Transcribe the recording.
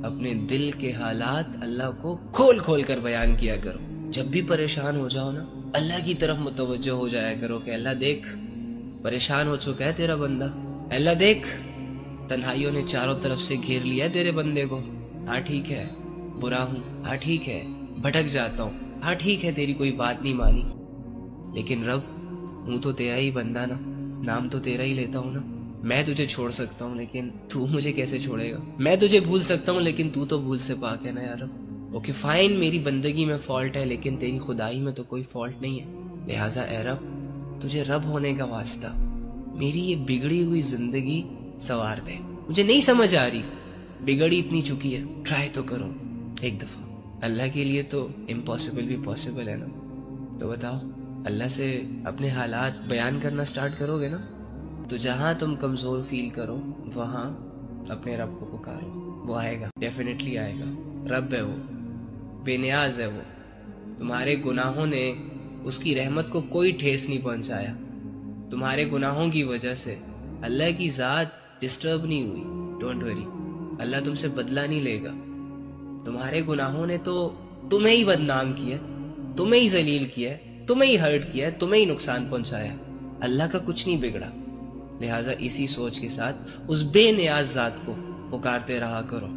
اپنے دل کے حالات اللہ کو کھول کھول کر بیان کیا کرو. جب بھی پریشان ہو جاؤ نا، اللہ کی طرف متوجہ ہو جایا کرو کہ اللہ دیکھ پریشان ہو چکا ہے تیرا بندہ، اللہ دیکھ تنہائیوں نے چاروں طرف سے گھیر لیا ہے تیرے بندے کو. ہاں ٹھیک ہے برا ہوں، ہاں ٹھیک ہے بھٹک جاتا ہوں، ہاں ٹھیک ہے تیری کوئی بات نہیں مانی، لیکن رب ہوں تو تیرا ہی بندہ نا، نام تو تیرا ہی لیتا ہوں نا. میں تجھے چھوڑ سکتا ہوں لیکن تو مجھے کیسے چھوڑے گا؟ میں تجھے بھول سکتا ہوں لیکن تو تو بھول سے پاک ہے نا یار. اوکے فائن، میری بندگی میں فالٹ ہے لیکن تیری خدائی میں تو کوئی فالٹ نہیں ہے. لہٰذا اے رب تجھے رب ہونے کا واسطہ میری یہ بگڑی ہوئی زندگی سنوار دے. مجھے نہیں سمجھ آ رہی، بگڑی اتنی چکی ہے، ٹرائی تو کرو ایک دفعہ. اللہ کے لیے تو امپاسبل بھی پاسبل ہے نا. تو بتاؤ، اللہ سے اپنے حالات بیان کرنا سٹارٹ کرو گے نا، تو جہاں تم کمزور فیل کرو وہاں اپنے رب کو پکارو، وہ آئے گا، ڈیفینیٹلی آئے گا. رب ہے وہ، بے نیاز ہے وہ. تمہارے گناہوں نے اس کی رحمت کو کوئی ٹھیس نہیں پہنچایا. تمہارے گناہوں کی وجہ سے اللہ کی ذات ڈسٹرب نہیں ہوئی. ڈونٹ وری، اللہ تم سے بدلہ نہیں لے گا. تمہارے گناہوں نے تو تمہیں ہی بدنام کیا، تمہیں ہی ذلیل کیا، تمہیں ہی ہرٹ کیا، تمہیں ہی نقصان پہنچایا. اللہ کا کچھ نہیں بگڑا. لہٰذا اسی سوچ کے ساتھ اس بے نیاز ذات کو پکارتے رہا کرو.